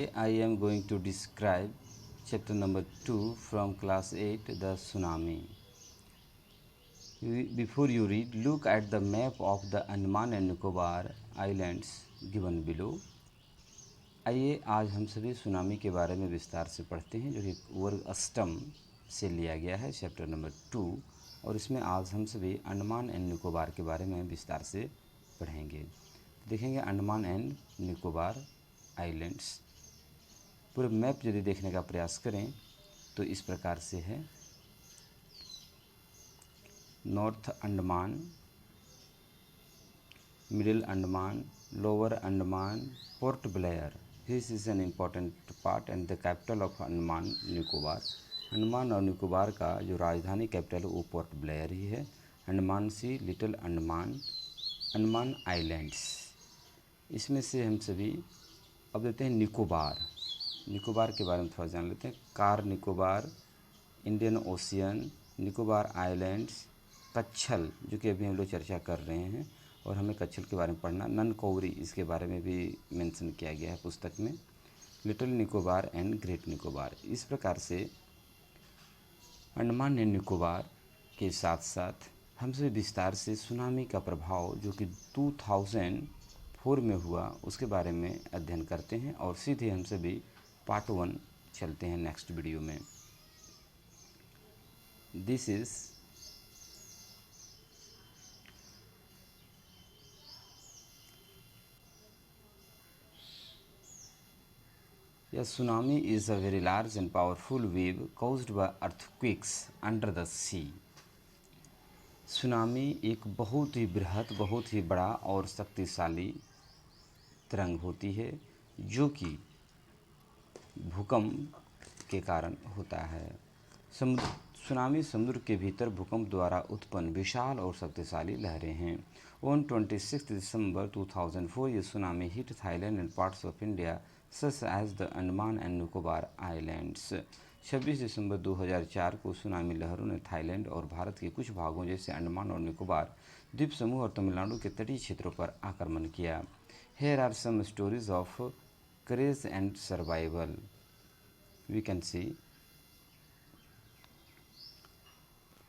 Today I am going to describe chapter number 2 from class 8, the tsunami. Before you read, look at the map of the Andaman and Nicobar Islands given below. आइए आज हम सभी tsunami के बारे में विस्तार से पढ़ते हैं, जो कि वर्ग अष्टम से लिया गया है, चैप्टर नंबर 2। और इसमें आज हम सभी अंडमान एंड निकोबार के बारे में विस्तार से पढ़ेंगे। देखेंगे अंडमान एंड निकोबार आइलैंड्स। पूरे मैप यदि देखने का प्रयास करें तो इस प्रकार से है। North Andaman, middle Andaman, lower Andaman, port Blair. This is an important part and the capital of Andaman Nicobar. Andaman और निकोबार का जो राजधानी कैपिटल है वो पोर्ट ब्लेयर ही है। अंडमान सी, लिटिल अंडमान, अंडमान आइलैंड्स। इसमें से हम सभी अब देते हैं निकोबार। निकोबार के बारे में थोड़ा जान लेते हैं। Car Nicobar, Indian Ocean, Nicobar islands, Katchal, जो कि अभी हम लोग चर्चा कर रहे हैं और हमें कच्छल के बारे में पढ़ना। ननकौरी, इसके बारे में भी मेंशन किया गया है पुस्तक में। Little Nicobar and great Nicobar. इस प्रकार से अंडमान एंड निकोबार के साथ साथ हम सभी विस्तार से सुनामी का प्रभाव जो कि 2004 में हुआ उसके बारे में अध्ययन करते हैं। और सीधे हम सभी पार्ट 1 चलते हैं नेक्स्ट वीडियो में। This is A tsunami is a very large and powerful wave caused by earthquakes under the sea. Tsunami एक बहुत ही बृहत, बहुत ही बड़ा और शक्तिशाली तरंग होती है जो कि भूकंप के कारण होता है। सुनामी समुद्र के भीतर भूकंप द्वारा उत्पन्न विशाल और शक्तिशाली लहरें हैं। On 26 December 2004, ये tsunami hit Thailand and parts of India such as the Andaman and Nicobar islands. 26 दिसंबर 2004 को सुनामी लहरों ने थाईलैंड और भारत के कुछ भागों जैसे अंडमान और निकोबार द्वीप समूह और तमिलनाडु के तटीय क्षेत्रों पर आक्रमण किया। Here are some stories of courage and survival. We can see.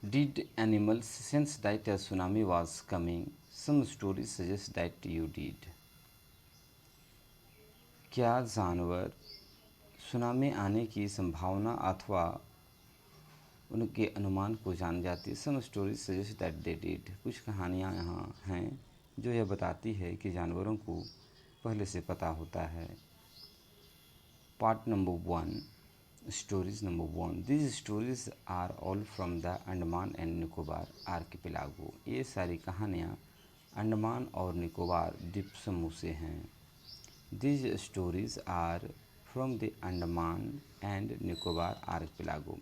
Did animals sense that a tsunami was coming? Some stories suggest that you did. क्या जानवर सुनामी आने की संभावना अथवा उनके अनुमान को जान जाती? Some stories suggest that they did. कुछ कहानियाँ यहाँ हैं जो यह बताती है कि जानवरों को पहले से पता होता है। Part number 1, stories number 1। These stories are all from the Andaman and Nicobar archipelago. ये सारी कहानियाँ अंडमान और निकोबार द्वीप समूह से हैं। These stories are from the Andaman and Nicobar archipelago.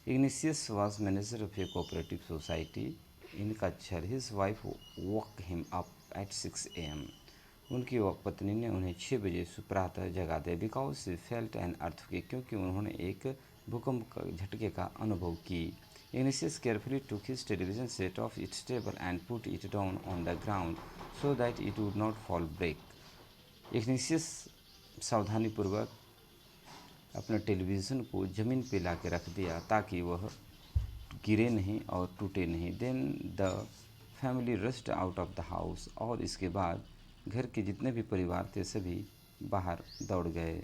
Ignatius was manager of a cooperative society in Kachar. His wife woke him up at 6 a.m. उनकी पत्नी ने उन्हें 6 बजे सुप्रातः जगा दिया। Because she felt an earthquake, क्योंकि उन्होंने एक भूकंप का झटके का अनुभव की। Ignatius carefully took his television set off its table and put it down on the ground so that it would not fall break. Igneous सावधानीपूर्वक अपने टेलीविज़न को ज़मीन पे ला के रख दिया ताकि वह गिरे नहीं और टूटे नहीं। Then the family rushed out of the house. और इसके बाद घर के जितने भी परिवार थे सभी बाहर दौड़ गए।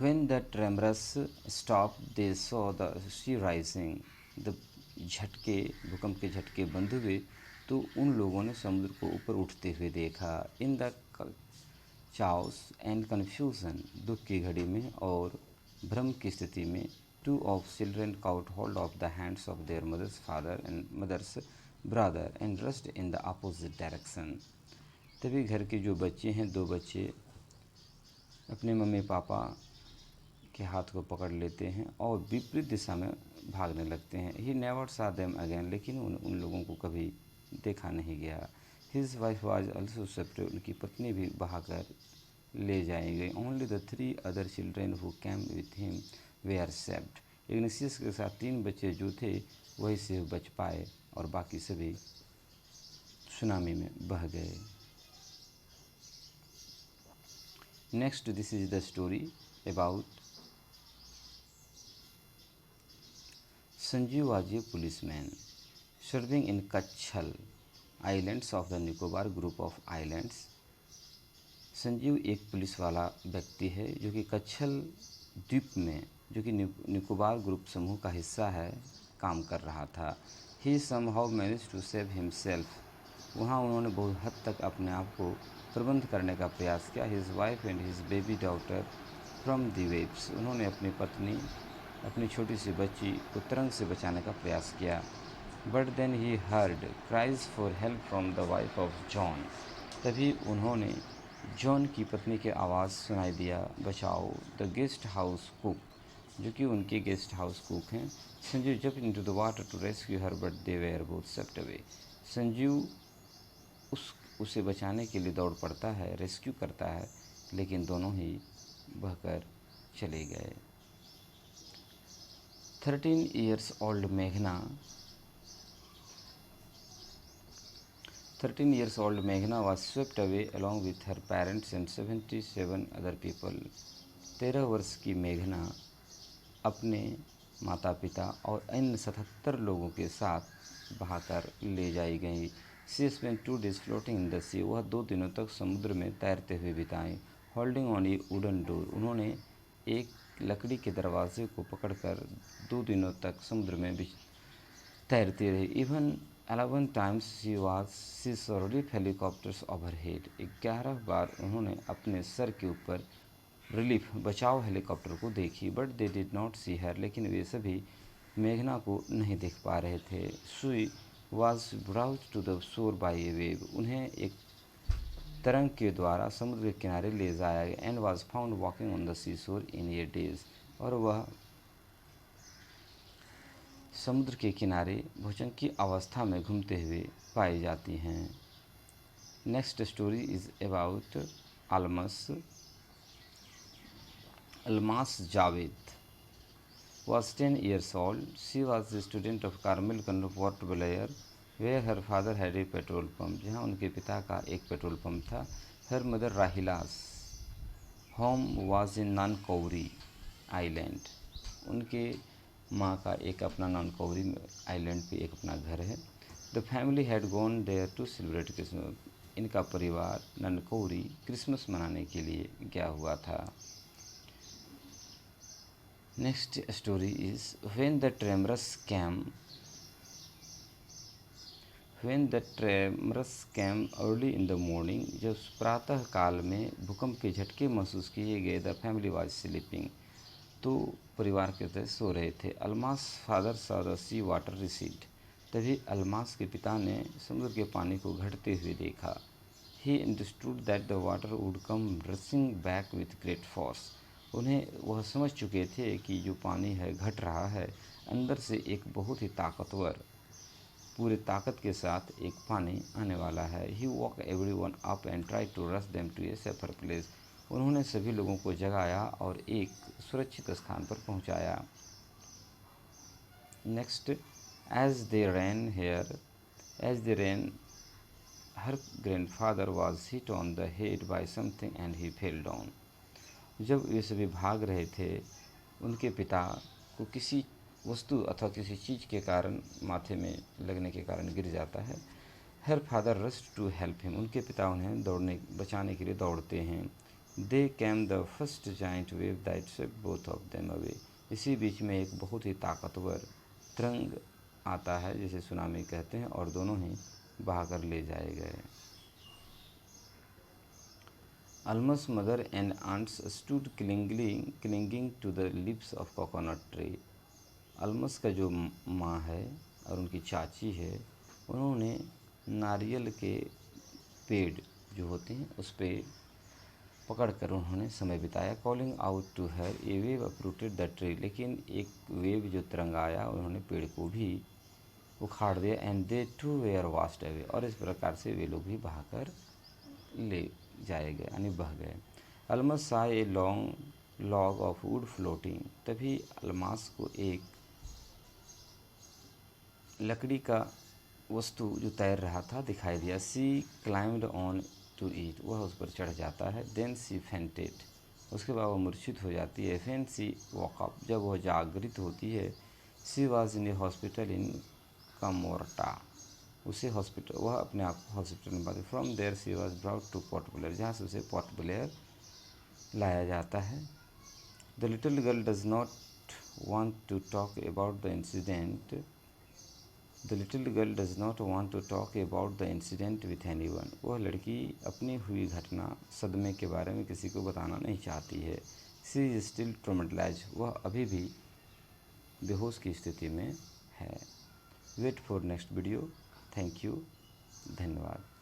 When the tremors stopped, they saw the sea rising. The झटके, भूकंप के झटके बंद हुए तो उन लोगों ने समुद्र को ऊपर उठते हुए देखा। In the chaos and confusion, दुख की घड़ी में और भ्रम की स्थिति में, 2 of children caught hold of the hands of their mother's father and mother's brother and rushed in the opposite direction. तभी घर के जो बच्चे हैं, 2 बच्चे अपने मम्मी पापा के हाथ को पकड़ लेते हैं और विपरीत दिशा में भागने लगते हैं। He never saw them again, लेकिन उन लोगों को कभी देखा नहीं गया। His wife was also separate, उनकी पत्नी भी बहाकर ले जाई गई। Only the 3 other children who came with him were saved. Ignatius के साथ 3 बच्चे जो थे वही से बच पाए और बाकी सभी सुनामी में बह गए। Next, this is the story about Sanjeev was a policeman serving in Kachhal Islands of the Nicobar group of islands. Sanjeev एक पुलिस वाला व्यक्ति है जो कि कच्छल द्वीप में, जो कि निकोबार ग्रुप समूह का हिस्सा है, काम कर रहा था. He somehow manage to save himself. वहाँ उन्होंने बहुत हद तक अपने आप को प्रबंध करने का प्रयास किया. His wife and his baby daughter from the waves. उन्होंने अपनी पत्नी, अपनी छोटी सी बच्ची को तरंग से बचाने का प्रयास किया. But then he heard cries for help from the wife of John. तभी उन्होंने जॉन की पत्नी की आवाज़ सुनाई दिया, बचाओ. द गेस्ट हाउस कुक, जो कि उनके गेस्ट हाउस कुक हैं. Sanjeev jumped into the water to rescue her but they were both swept away. Sanjeev उसे बचाने के लिए दौड़ पड़ता है, रेस्क्यू करता है, लेकिन दोनों ही बहकर चले गए. 13 years old Meghna was swept away along with her parents and 77 other people. 13 वर्ष की मेघना अपने माता पिता और अन्य 77 लोगों के साथ बहाकर ले जाई गई. She spent 2 days floating in the sea. वह 2 दिनों तक समुद्र में तैरते हुए बिताई. Holding on a wooden door. उन्होंने एक लकड़ी के दरवाजे को पकड़कर 2 दिनों तक समुद्र में तैरती रही. Even 11 times she saw relief helicopters overhead. 11 बार उन्होंने अपने सर के ऊपर रिलीफ बचाव हेलीकॉप्टर को देखी. बट दे डिड नॉट सी हर. लेकिन वे सभी मेघना को नहीं देख पा रहे थे. She was brought to the shore by a wave. उन्हें एक तरंग के द्वारा समुद्र के किनारे ले जाया गया. And was found walking on the seashore in a daze. और वह समुद्र के किनारे भुजंग की अवस्था में घूमते हुए पाई जाती हैं. Next story is about Almas Javed was 10 years old. She was a student of Carmel Convent, Port Blair, where her father had a petrol pump. जहाँ उनके पिता का एक पेट्रोल पंप था. Her mother Rahila's home was in Nankowry Island. उनके माँ का एक अपना नानकौरी आइलैंड पे एक अपना घर है. The family had gone there to celebrate Christmas. इनका परिवार नानकौरी क्रिसमस मनाने के लिए गया हुआ था. Next story is when the tremors came early in the morning. जब प्रातः काल में भूकंप के झटके महसूस किए गए. The family was sleeping. तो परिवार के तहत सो रहे थे. Almas father saw the sea water receded. तभी अलमास के पिता ने समुद्र के पानी को घटते हुए देखा. He understood that the water would come rushing back with great force. उन्हें वह समझ चुके थे कि जो पानी है घट रहा है, अंदर से एक बहुत ही ताकतवर, पूरे ताकत के साथ एक पानी आने वाला है. He woke everyone up and try to rush them to a safer place. उन्होंने सभी लोगों को जगाया और एक सुरक्षित स्थान पर पहुंचाया. Next, as they ran her grandfather was hit on the head by something and he fell down. जब वे सभी भाग रहे थे, उनके पिता को किसी वस्तु अथवा किसी चीज़ के कारण माथे में लगने के कारण गिर जाता है. Her father rush to help him. उनके पिता उन्हें बचाने के लिए दौड़ते हैं. They came the first giant wave that swept both of them away. इसी बीच में एक बहुत ही ताकतवर तरंग आता है, जिसे सुनामी कहते हैं, और दोनों ही बहाकर ले जाए गए. Alma's mother and aunts stood clinging to the leaves of coconut tree. Almas का जो माँ है और उनकी चाची है, उन्होंने नारियल के पेड़ जो होते हैं उस पे पकड़कर उन्होंने समय बिताया. Calling out to her a wave uprooted the tree. लेकिन एक वेव जो तरंग आया, उन्होंने पेड़ को भी उखाड़ दिया. And they too were washed away. और इस प्रकार से वे लोग भी बहाकर ले जाए गए, यानी बह गए. अलमस सा a long log of would floating. तभी अलमास को एक लकड़ी का वस्तु जो तैर रहा था दिखाई दिया. सी क्लाइम्ड ऑन टू ईट. वह उस पर चढ़ जाता है. देन सी फेंटेड. उसके बाद वो मूर्छित हो जाती है। व्हेन शी वॉक अप, जब वह जागृत होती है, she was in a hospital in Kamorta, उसे हॉस्पिटल, वह अपने आप को हॉस्पिटल में पाती। From there she was brought to Port Blair, जहाँ से उसे पोर्ट ब्लेयर लाया जाता है। The little girl does not want to talk about the incident. The little girl does not want to talk about the incident with anyone. वह लड़की अपनी हुई घटना, सदमे के बारे में किसी को बताना नहीं चाहती है। She is still traumatized. वह अभी भी बेहोश की स्थिति में है। Wait for next video. Thank you. धन्यवाद।